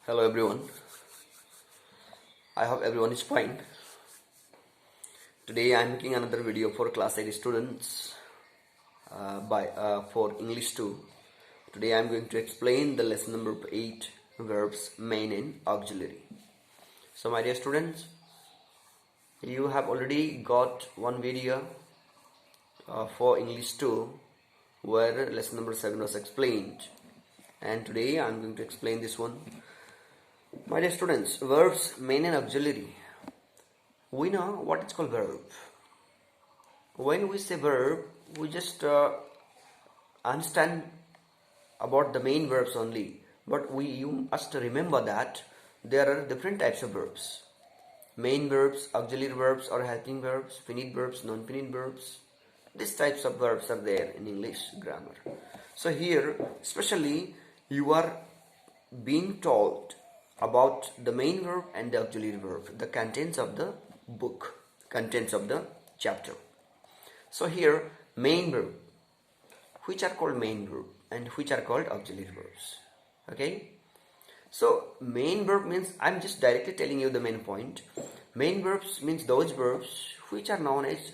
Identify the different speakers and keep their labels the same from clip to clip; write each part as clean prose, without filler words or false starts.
Speaker 1: Hello everyone. I hope everyone is fine. Today I am making another video for class 8 students for English 2. Today I am going to explain the lesson number 8, verbs main and auxiliary. So my dear students, you have already got one video for English 2 where lesson number 7 was explained, and today I am going to explain this one. My dear students, verbs main and auxiliary. We know what is called verb. When we say verb, we just understand about the main verbs only. But you must remember that there are different types of verbs. Main verbs, auxiliary verbs or helping verbs, finite verbs, non-finite verbs. These types of verbs are there in English grammar. So here, especially, you are being told about the main verb and the auxiliary verb, the contents of the book, contents of the chapter. So here, main verb, which are called main verb and which are called auxiliary verbs. Okay, so main verb means, I'm just directly telling you the main point. Main verbs means those verbs which are known as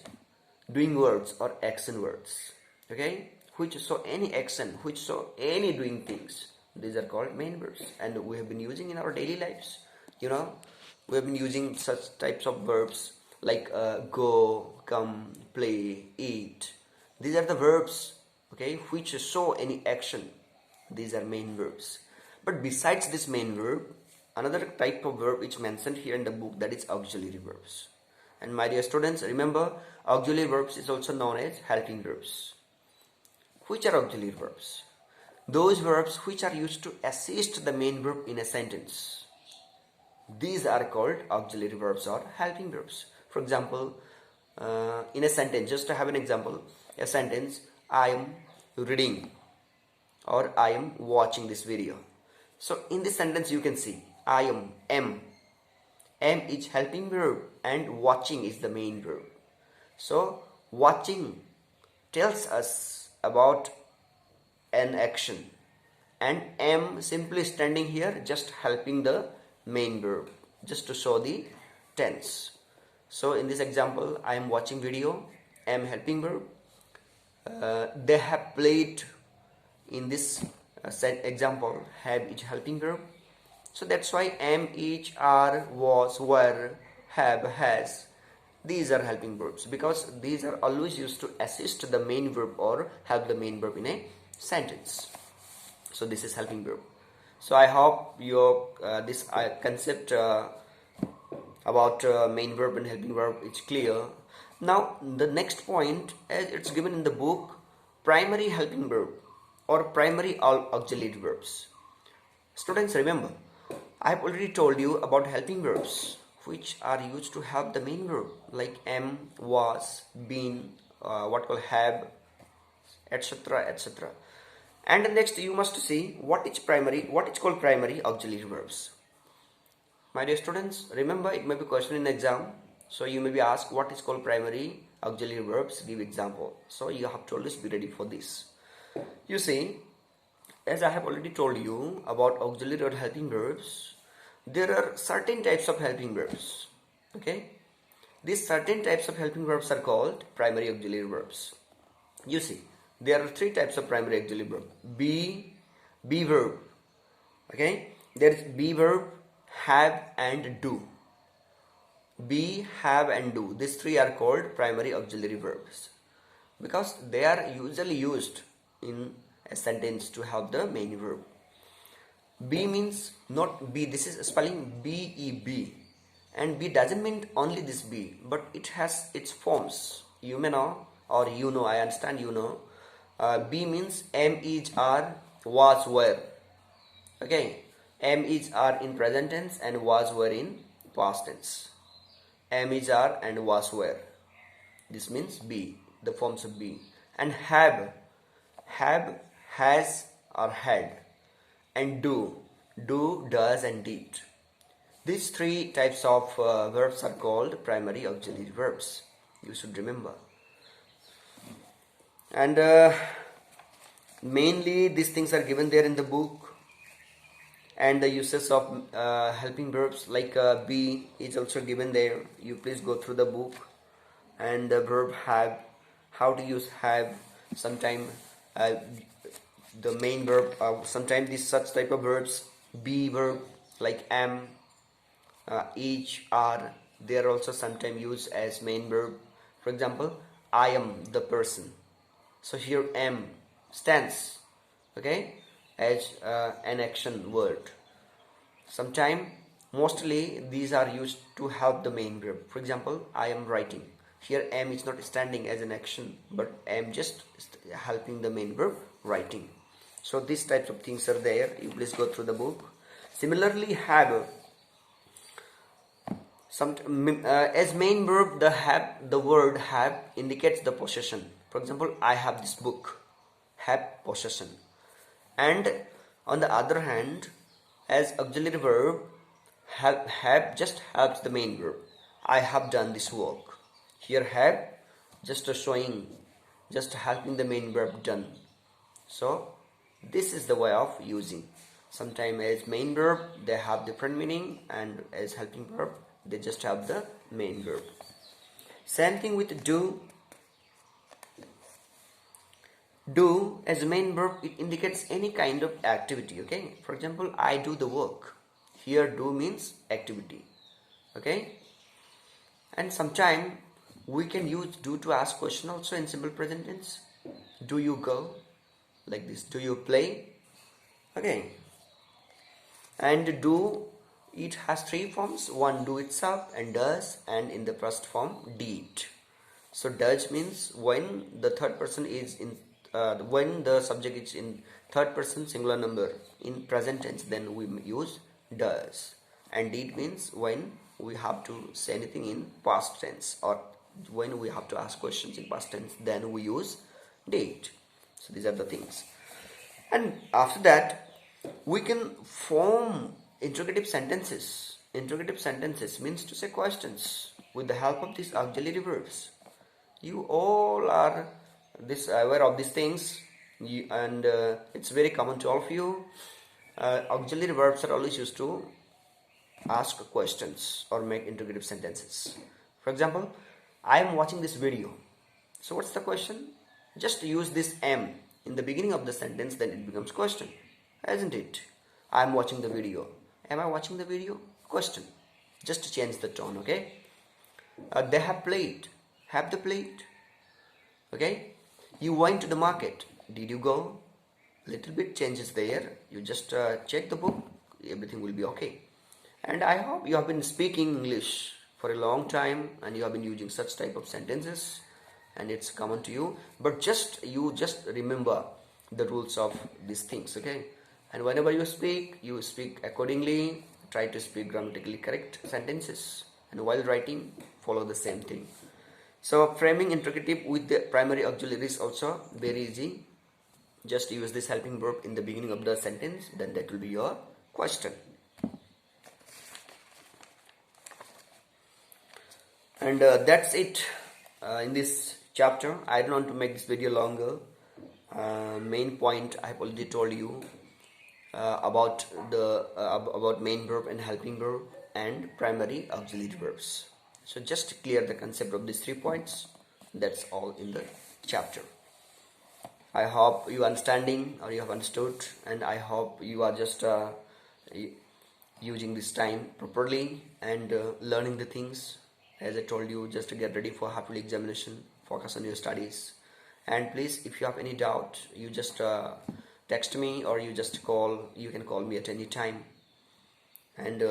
Speaker 1: doing words or action words. Okay, which show any action, which show any doing things. These are called main verbs, and we have been using in our daily lives. We have been using such types of verbs like go, come, play, eat. These are the verbs, okay, which show any action. These are main verbs. But besides this main verb, another type of verb is mentioned here in the book, that is auxiliary verbs. And my dear students, remember, auxiliary verbs is also known as helping verbs. Which are auxiliary verbs? Those verbs which are used to assist the main verb in a sentence. These are called auxiliary verbs or helping verbs. For example, in a sentence, just to have an example, a sentence, I am reading or I am watching this video. So in this sentence you can see I am is helping verb and watching is the main verb. So watching tells us about an action, and am simply standing here just helping the main verb, just to show the tense. So in this example, I am watching video, am helping verb. They have played. In this example, have is helping verb. So that's why am, is, are, was, were, have, has, these are helping verbs, because these are always used to assist the main verb or help the main verb in a sentence. So this is helping verb. So I hope your this concept about main verb and helping verb is clear. Now the next point, as it's given in the book, primary helping verb or primary auxiliary verbs. Students, remember, I have already told you about helping verbs which are used to help the main verb, like am, was, been, what called have, etc., etc. And next you must see what is called primary auxiliary verbs. My dear students, remember, it may be question in exam, so you may be asked what is called primary auxiliary verbs, give example. So you have to always be ready for this. You see, as I have already told you about auxiliary or helping verbs, there are certain types of helping verbs. Okay, these certain types of helping verbs are called primary auxiliary verbs. You see, there are three types of primary auxiliary verb. Be verb. Okay, there is be verb, have and do. Be, have and do. These three are called primary auxiliary verbs because they are usually used in a sentence to help the main verb. Be means not be. This is spelling B-E-B, and be doesn't mean only this be, but it has its forms. You may know, or you know, I understand you know. Be means am, is, are, was, were. Okay, am, is, are in present tense and was, were in past tense. Am, is, are and was, were. This means be, the forms of be. And have, has or had. And do, does and did. These three types of verbs are called primary auxiliary verbs. You should remember. And mainly these things are given there in the book. And the uses of helping verbs like be is also given there. You please go through the book. And the verb have, how to use have. Sometime the main verb, sometimes these such type of verbs, be verb like am, each, are, they are also sometimes used as main verb. For example, I am the person. So here am stands, okay, as an action word. Sometimes, mostly these are used to help the main verb. For example, I am writing. Here am is not standing as an action, but am just helping the main verb writing. So these types of things are there. You please go through the book. Similarly, have. As main verb, the word have indicates the possession. For example, I have this book. Have possession. And on the other hand, as auxiliary verb, have just helps the main verb. I have done this work. Here have just showing, just helping the main verb done. So this is the way of using. Sometimes as main verb they have different meaning, and as helping verb they just have the main verb. Same thing with do. Do as a main verb, it indicates any kind of activity, okay. For example, I do the work. Here do means activity, okay. And sometimes we can use do to ask question also in simple present tense. Do you go, like this. Do you play, okay. And do, it has three forms. One, do itself, and does, and in the first form, did. So does means when the third person is in when the subject is in third person singular number in present tense, then we use does. And did means when we have to say anything in past tense, or when we have to ask questions in past tense, then we use did. So these are the things. And after that, we can form interrogative sentences. Interrogative sentences means to say questions with the help of these auxiliary verbs. You all are aware of these things, and it's very common to all of you. Auxiliary verbs are always used to ask questions or make interrogative sentences. For example, I am watching this video. So what's the question? Just use this am in the beginning of the sentence, then it becomes question, isn't it? I am watching the video. Am I watching the video? Question. Just change the tone, okay? They have played. Have they played? Okay? You went to the market. Did you go? Little bit changes there. You just check the book. Everything will be okay. And I hope you have been speaking English for a long time, and you have been using such type of sentences, and it's common to you. But you just remember the rules of these things, okay? And whenever you speak accordingly. Try to speak grammatically correct sentences, and while writing, follow the same thing. So framing interrogative with the primary auxiliary is also very easy. Just use this helping verb in the beginning of the sentence, then that will be your question. And that's it in this chapter. I don't want to make this video longer. Main point I have already told you about main verb and helping verb and primary auxiliary verbs. So just clear the concept of these 3 points. That's all in the chapter. I hope you understanding, or you have understood, and I hope you are just using this time properly and learning the things. As I told you, just to get ready for half-yearly examination, focus on your studies. And please, if you have any doubt, you just text me, or you can call me at any time, and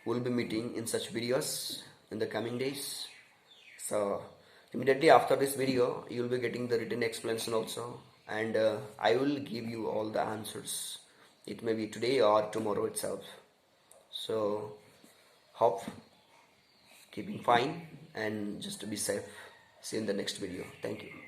Speaker 1: we'll be meeting in such videos in the coming days. So immediately after this video, you will be getting the written explanation also, and I will give you all the answers. It may be today or tomorrow itself. So hope keeping fine, and just to be safe. See you in the next video. Thank you.